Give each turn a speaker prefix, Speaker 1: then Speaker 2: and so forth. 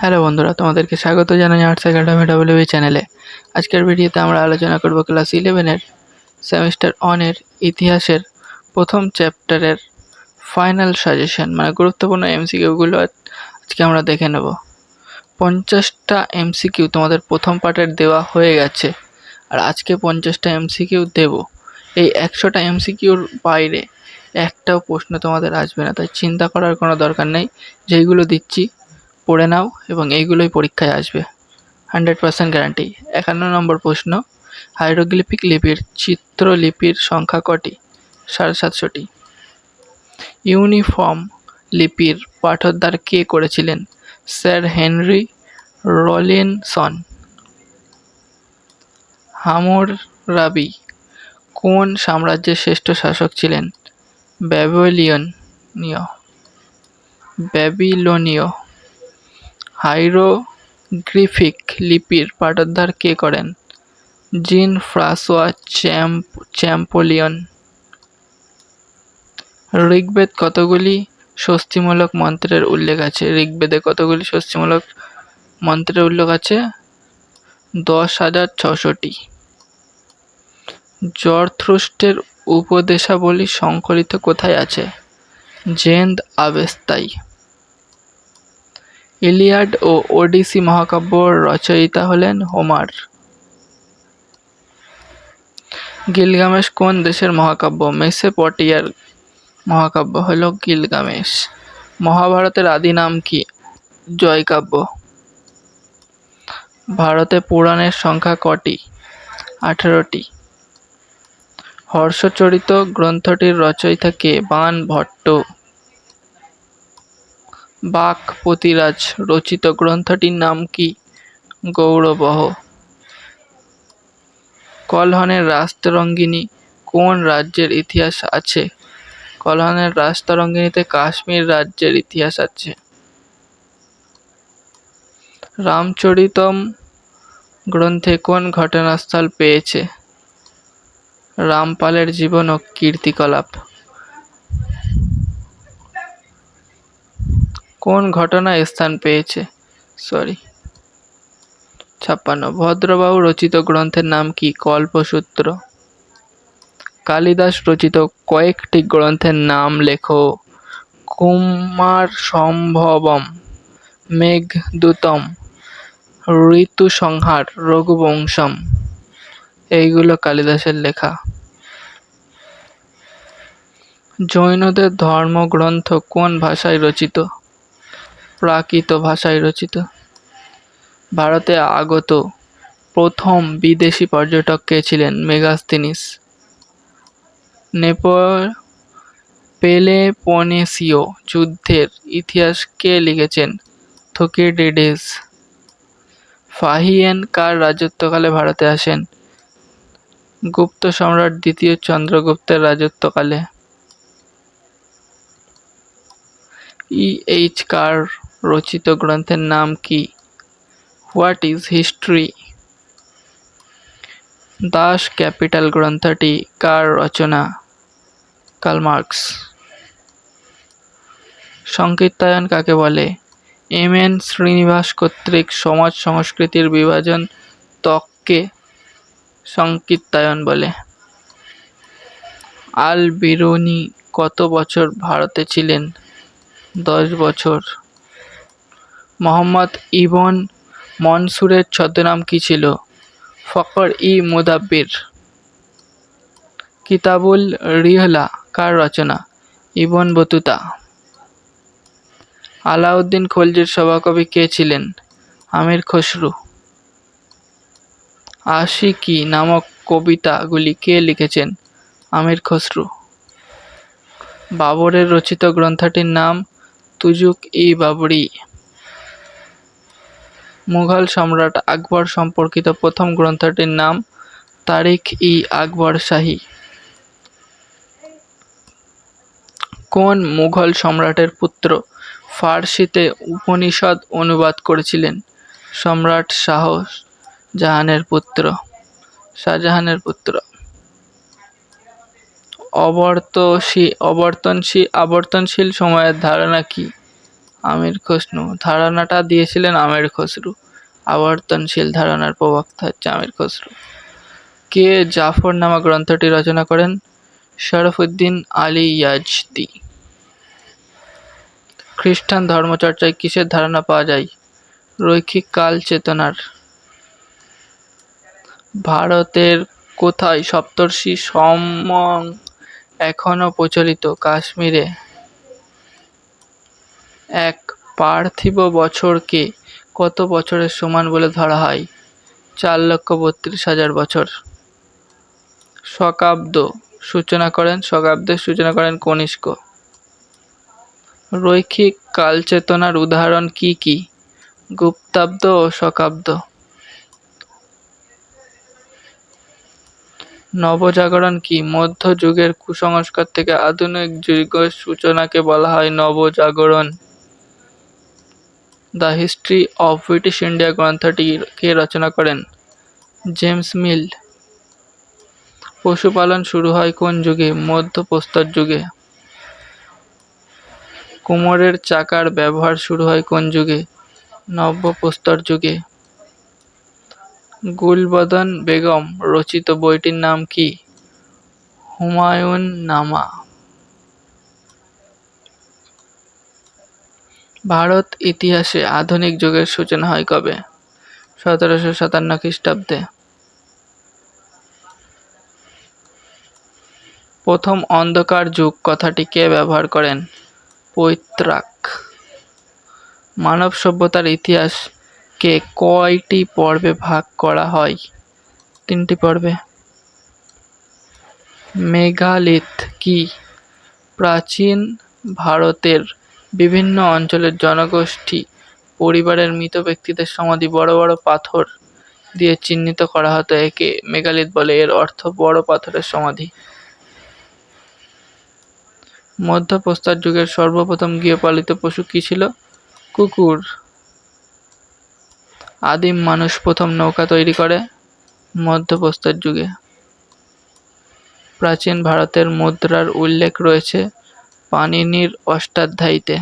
Speaker 1: Hello বন্ধুরা, তোমাদেরকে স্বাগত জানাই আর্টস একাডেমি ডাব্লিউবি চ্যানেলে। আজকের ভিডিওতে আমরা আলোচনা করব ক্লাস 11-এর সেমিস্টার অনের ইতিহাসের প্রথম চ্যাপ্টারের ফাইনাল সাজেশন, মানে গুরুত্বপূর্ণ এমসিকিউগুলো আজকে আমরা দেখে নেব। 50টা এমসিকিউ তোমাদের প্রথম পার্টের দেওয়া হয়ে গেছে, আর আজকে 50টা এমসিকিউ দেব। এই 100টা এমসিকিউর বাইরে একটাও প্রশ্ন তোমাদের আসবে না, তাই চিন্তা করার কোনো দরকার নেই। যেইগুলো দিচ্ছি পড়ে নাও এবং এইগুলোই পরীক্ষায় আসবে, 100% গ্যারান্টি। 51 নম্বর প্রশ্ন, হাইরোগ্লিফিক লিপির চিত্রলিপির সংখ্যা কটি? 750টি। ইউনিফর্ম লিপির পাঠোদ্ধার কে করেছিলেন? Sir Henry Rawlinson. হামুরাবি কোন সাম্রাজ্যের শ্রেষ্ঠ শাসক ছিলেন? ব্যাবিলনীয়। হাইরোগ্লিফিক লিপির পাঠোদ্ধার কে করেন? জিন ফ্রাঁসোয়া চ্যাম্পোলিয়ন। ঋগ্বেদ কতগুলি স্বস্তিমূলক মন্ত্রের উল্লেখ আছে? ঋগ্বেদে কতগুলি স্বস্তিমূলক মন্ত্রের উল্লেখ আছে? 10,600টি। জরথ্রুস্টের উপদেশাবলী সংকলিত কোথায় আছে? জেন্দ আবেস্তায়। ইলিয়াড ও ওডিসি মহাকাব্য রচয়িতা হলেন হোমার। গিলগামেশ কোন দেশের মহাকাব্য? মেসোপটেমিয়ার মহাকাব্য হলো গিলগামেশ। মহাভারতের আদি নাম কি? জয়কাব্য। ভারতে পুরাণের সংখ্যা কটি? 18টি। হর্ষচরিত গ্রন্থটির রচয়িতা কে? বাণভট্ট। বাক্পতিরাজ রচিত গ্রন্থটির নাম কি? গৌড়বহ। কল্হণের রাজতরঙ্গিনী কোন রাজ্যের ইতিহাস আছে? কল্হণের রাজতরঙ্গিনীতে কাশ্মীর রাজ্যের ইতিহাস আছে। রামচরিতম গ্রন্থে কোন ঘটনাস্থল পেয়েছে? রামপালের জীবন ও কীর্তিকলাপ। কোন ঘটনা স্থান পেয়েছে? 56। ভদ্রবাহু রচিত গ্রন্থের নাম কি? কল্পসূত্র। কালিদাস রচিত কয়েকটি গ্রন্থের নাম লেখো। কুমারসম্ভবম, মেঘদূতম, ঋতুসংহার, রঘুবংশম। এইগুলো কালিদাসের লেখা। জৈনদের ধর্মগ্রন্থ কোন ভাষায় রচিত? প্রাকৃত ভাষায় রচিত। ভারতে আগত প্রথম বিদেশি পর্যটক কে ছিলেন? মেগাস্তিনিস। পেলোপনেসীয় যুদ্ধের ইতিহাস কে লিখেছেন? থুকিডিডিস। ফাহিয়েন কার রাজত্বকালে ভারতে আসেন? গুপ্ত সম্রাট দ্বিতীয় চন্দ্রগুপ্তের রাজত্বকালে। এইচ কার রচিত গ্রন্থের নাম কি? What is history. Das capital গ্রন্থটি কার রচনা? Karl Marx. সংকীর্তায়ন কাকে বলে? এম.এন. শ্রীনিবাস কর্তৃক সমাজ সংস্কৃতির বিভাজন তককে সংকীর্তায়ন বলে। আল বিরুনি কত বছর ভারতে ছিলেন? 10 বছর। মোহাম্মদ ইবন মনসুরের ছদ্মনাম কি ছিল? ফখর-ই-মুদাব্বির। কিতাবুল রিহলা কার রচনা? Ibn Battuta. আলাউদ্দিন খলজির সভাকবি কে ছিলেন? আমির খসরু। আশিকি নামক কবিতাগুলি কে লিখেছেন? আমির খসরু। বাবরের রচিত গ্রন্থটির নাম তুজুক-ই-বাবরি। মুঘল সম্রাট আকবর সম্পর্কিত প্রথম গ্রন্থটির নাম তারিখ-ই-আকবর শাহী। কোন মুঘল সম্রাটের পুত্র ফার্সিতে উপনিষদ অনুবাদ করেছিলেন? সম্রাট শাহজাহানের পুত্র। আবর্তনশীল সময়ের ধারণা কি? আমির খসরু। ধারণাটা দিয়েছিলেন আমির খসরু। আবর্তনশীল ধারণার প্রবক্তা হচ্ছে আমির খসরু। কে জাফরনামা গ্রন্থটি রচনা করেন? শরফুদ্দীন আলী ইয়াজদি। খ্রিস্টান ধর্মচর্চায় কিসের ধারণা পাওয়া যায়? রৈখিক কাল চেতনার। ভারতের কোথায় সপ্তর্ষি সম্যং এখনও প্রচলিত? কাশ্মীরে। এক পার্থিব বছরকে কত বছরের সমান বলে ধরা হয়? 4,32,000 বছর। শকাব্দের সূচনা করেন কনিষ্ক। রৈখিক কালচেতনার উদাহরণ কি কি? গুপ্তাব্দ ও শকাব্দ। নবজাগরণ কি? মধ্যযুগের কুসংস্কার থেকে আধুনিক যুগের সূচনাকে বলা হয় নবজাগরণ। The history of British India গ্রন্থটি কে রচনা করেন? James Mill. পশুপালন শুরু হয় কোন যুগে? মধ্যপ্রস্তর যুগে। কুমোরের চাকার ব্যবহার শুরু হয় কোন যুগে? নব্যপ্রস্তর যুগে। গুলবদন বেগম রচিত বইটির নাম কি? হুমায়ুন নামা। ভারত ইতিহাসে আধুনিক যুগের সূচনা হয় কবে? 1757 খ্রিস্টাব্দে। প্রথম অন্ধকার যুগ কথাটি কে ব্যবহার করেন? পৈত্রাক। মানব সভ্যতার ইতিহাসকে কয়টি পর্বে ভাগ করা হয়? 3টি পর্বে। মেগালিথ কি? প্রাচীন ভারতের বিভিন্ন অঞ্চলের জনগোষ্ঠী পরিবারের মৃত ব্যক্তিদের সমাধি বড় বড় পাথর দিয়ে চিহ্নিত করা হতো। একে মেগালিথ বলে। এর অর্থ বড় পাথরের সমাধি। মধ্যপ্রস্তর যুগের সর্বপ্রথম গৃহপালিত পশু কি ছিল? কুকুর। আদিম মানুষ প্রথম নৌকা তৈরি করে? মধ্যপ্রস্তর যুগে। প্রাচীন ভারতের মুদ্রার উল্লেখ রয়েছে পাণিনির অষ্টাধ্যায়ীতে।